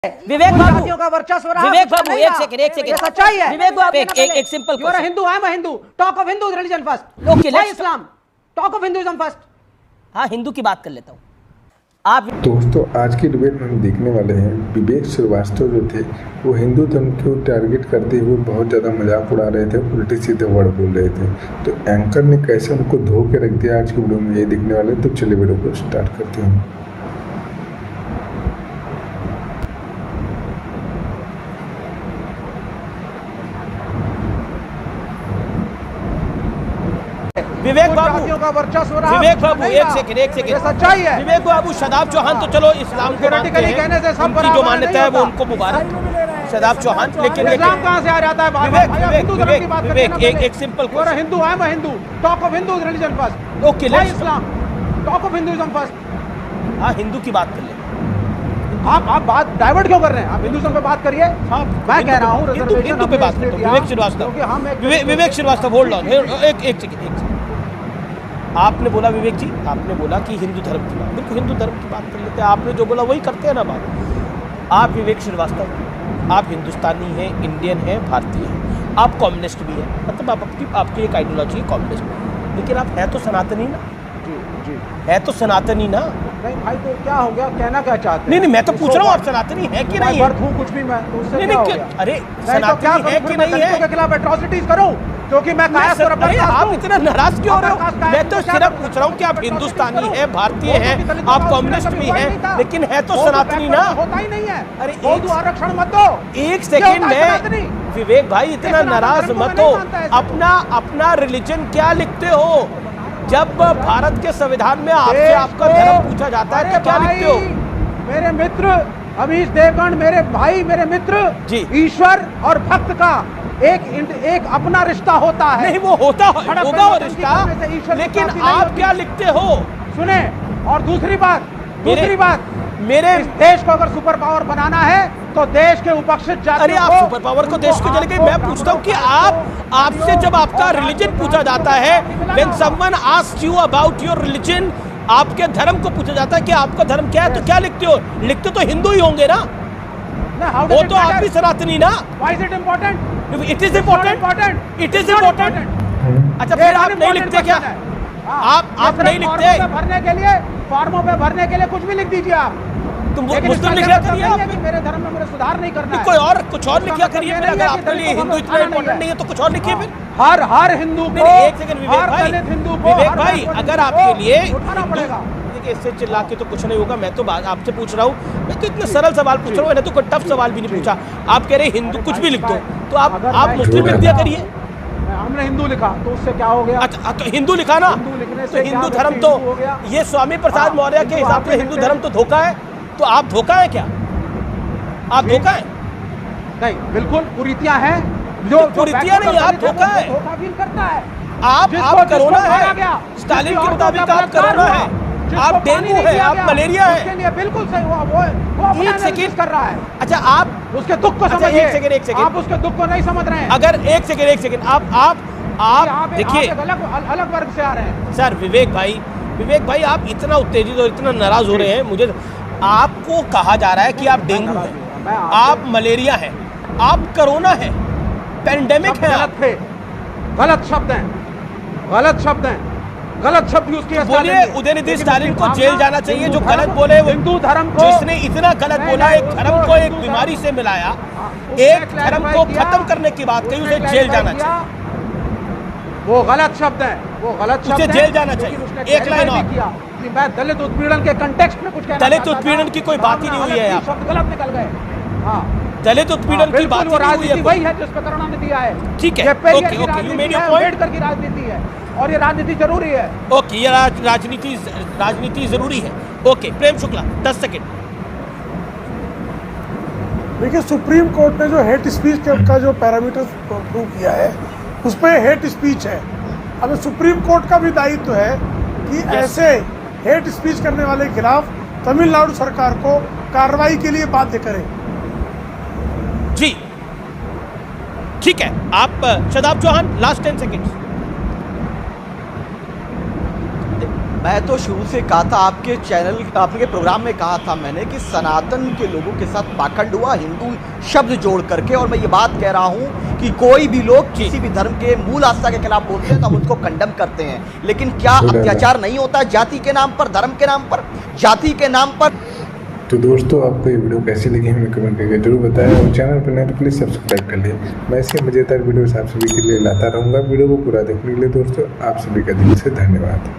विवेक बाबू का वर्चस्व रहा। विवेक बाबू एक सेकंड सच्चाई है। विवेक बाबू एक simple you are Hindu, I am Hindu. Talk of Hindu religion first. Okay why Islam? Talk of Hinduism first. हाँ, हिंदू की बात कर लेता हूँ। आप दोस्तों, आज की डिबेट में हम देखने वाले हैं विवेक श्रीवास्तव जो थे वो हिंदू धर्म को टारगेट करते हुए बहुत ज़्यादा मजाक उड़ा रहे थे, उल्टे सीधे वर्ड बोल रहे थे। तो एंकर ने कैसे उनको धो के रख दिया, आज की वीडियो में यही देखने वाले हैं। तो चलिए वीडियो को स्टार्ट करते हैं। विवेक बाबू का वर्चस्व रहा। विवेक बाबू एक सेकंड सच्चाई है। विवेक बाबू शादाब चौहान तो चलो इस्लाम को मानते हैं, कहने से सब उनकी जो मान्यता है वो उनको मुबारक। शादाब चौहान, लेकिन इस्लाम कहाँ से आ जाता है? विवेक एक simple you are Hindu, I am Hindu. Talk of Hindu religion first. Okay, why Islam? Talk of Hinduism first. हाँ, हिंदू की बात कर ले। आप बात डाइवर्ट क्यों कर रहे हैं? आप हिंदुइज्म पे बात करिए। हाँ, मैं कह रहा हूँ हिंदू पे बात करता हूँ। विवेक श्रीवास्तव, विवेक श्रीवास्तव होल्ड ऑन, एक सेकंड। आपने बोला विवेक जी, आपने बोला कि हिंदू धर्म की बात, बिल्कुल हिंदू धर्म की बात कर लेते हैं। आपने जो बोला वही करते हैं ना बात। आप विवेक श्रीवास्तव, आप हिंदुस्तानी हैं, इंडियन हैं, भारतीय हैं, आप कम्युनिस्ट भी हैं, मतलब आपकी एक आइडियोलॉजी है कम्युनिस्ट, लेकिन आप है तो सनातनी ना। जी है तो सनातनी ना। नहीं भाई, तो क्या हो गया? कहना क्या चाहते हैं? नहीं, मैं तो पूछ रहा हूँ आप सनातनी है कि नहीं है? कुछ भी मैं तो उससे नहीं क्या हो नहीं, गया? अरे तो सनातनी है कि नहीं है? के खिलाफ एट्रोसिटीज करूं क्योंकि मैं कायस्थ और अरे आप इतना नाराज क्यों हो रहे हो? अपना मैं तो कायस्थ सिर्फ पूछ रहा हूँ कि आप हिंदुस्तानी है, भारतीय हैं, आप कम्युनिस्ट भी हैं, लेकिन है तो सनातनी ना। होता ही नहीं है। अरे हिंदू आरक्षण मत दो। एक सेकंड में विवेक भाई इतना नाराज मत हो। अपना रिलीजन क्या लिखते हो? जब भारत के संविधान में आपसे आपका धर्म पूछा जाता है तो क्या लिखते हो? मेरे मित्र अमीश देवगन, मेरे भाई, मेरे मित्र जी, ईश्वर और भक्त का एक अपना रिश्ता होता है। नहीं, वो होगा वो रिश्ता, लेकिन आप क्या लिखते हो? सुने, और दूसरी बात मेरे इस देश को अगर सुपर पावर बनाना है तो देश के उपेक्षित जातियों अरे आप सुपर पावर को देश को चले गए। मैं पूछता हूँ कि आपसे जब आपका रिलीजन पूछा जाता है, when someone asks you about your religion, आपके धर्म को पूछा जाता है कि आपका धर्म क्या है, तो क्या लिखते हो? लिखते तो हिंदू ही होंगे ना। वो तो आप भी सनातनी ना। Why is it important? It is important. It is important. अच्छा, फिर आप नहीं लिखते क्या? आप नहीं लिखते? भरने के लिए, फॉर्मों पे भरने के लिए कुछ भी लिख दीजिए आप। तुम मुस्लिम लिख करिए आप। मेरे धर्म में मुझे सुधार नहीं करना है। कोई और कुछ और लिखा करिए। अगर आपके लिए हिंदू इतना इम्पोर्टेंट नहीं है तो कुछ और लिखिए फिर। हर हिंदू को, एक सेकंड विवेक भाई, अगर आपके लिए देखिए, इससे चिल्ला के तो कुछ नहीं होगा। मैं तो आपसे पूछ रहा हूँ, मैं तो इतना सरल सवाल पूछ रहा हूँ, मैंने तो कोई टफ सवाल भी नहीं पूछा। आप कह रहे हिंदू कुछ भी लिख दो, तो आप मुस्लिम लिख दिया करिए। हमने हिंदू लिखा तो उससे क्या हो गया? अच्छा, तो हिंदू लिखा ना, तो हिंदू धर्म तो ये स्वामी प्रसाद मौर्य के हिसाब से हिंदू धर्म तो धोखा है। तो आप धोखा है क्या? आप धोखा है? नहीं, बिल्कुल कुरीतियां हैं। जो कुरीतियां नहीं, आप धोखा है। धोखा फील करता है। आप करोना है, स्टालिन के मुताबिक आप करोना है, आप डेंगू है, आप मलेरिया है। बिल्कुल सही, वो एक सेकंड कर रहा है। अच्छा, आप उसके दुख को समझिए। एक सेकंड आप उसके दुख को नहीं समझ रहे हैं। अगर एक सेकंड आप देखिए, अलग वर्ग से आ रहे हैं। सर विवेक भाई आप इतना उत्तेजित और इतना नाराज हो रहे हैं। मुझे आपको कहा जा रहा है कि आप डेंगू है, आप मलेरिया है, आप कोरोना है, पेंडेमिक है। गलत शब्द हैं, गलत शब्द यूज किया। बोलिए, उदयनिधि स्टालिन को जेल जाना चाहिए। जो गलत बोले, वो हिंदू धर्म को, जिसने इतना गलत बोला, एक धर्म को एक बीमारी से मिलाया, एक धर्म को खत्म करने की बात कही, उसे जेल जाना चाहिए। वो गलत शब्द है, उसे जेल जाना चाहिए। एक लाइन और, मैं दलित उत्पीड़न के कंटेक्स्ट में कुछ कहना, दलित उत्पीड़न की कोई बात ही नहीं हुई है यहाँ। शब्द गलत निकल गए। हाँ, दलित उत्पीड़न की बात ही नहीं हुई है। वही है जिस पे करुणा ने दिया है। ठीक है, okay, you made your point. Ambedkar की राजनीति है और ये राजनीति जरूरी है। ओके, ये राजनीति जरूरी है। Okay, Prem Shukla 10 second. देखिए, सुप्रीम कोर्ट ने जो हेट स्पीच का जो पैरामीटर प्रूव किया है, उस पर हेट स्पीच है। अब सुप्रीम कोर्ट का भी दायित्व है कि ऐसे हेट स्पीच करने वाले के खिलाफ तमिलनाडु सरकार को कार्रवाई के लिए बाध्य करे। जी ठीक है। आप शादाब चौहान, लास्ट 10 सेकेंड्स। मैं तो शुरू से कहा था, आपके चैनल, आपके प्रोग्राम में कहा था मैंने कि सनातन के लोगों के साथ पाखंड हुआ, हिंदू शब्द जोड़ करके। और मैं ये बात कह रहा हूँ कि कोई भी लोग किसी भी धर्म के मूल आस्था के खिलाफ बोलते हैं तो हम उसको कंडम करते हैं, लेकिन क्या अत्याचार नहीं होता जाति के नाम पर, धर्म के नाम पर, जाति के नाम पर? तो दोस्तों, आपको ये वीडियो कैसी लगी हमें कमेंट करके जरूर बताएं और चैनल पर नए तो प्लीज़ सब्सक्राइब कर लिए। मैं ऐसे मज़ेदार वीडियो आप सभी के लिए लाता रहूँगा। वीडियो को पूरा देखने के लिए दोस्तों आप सभी का दिल से धन्यवाद।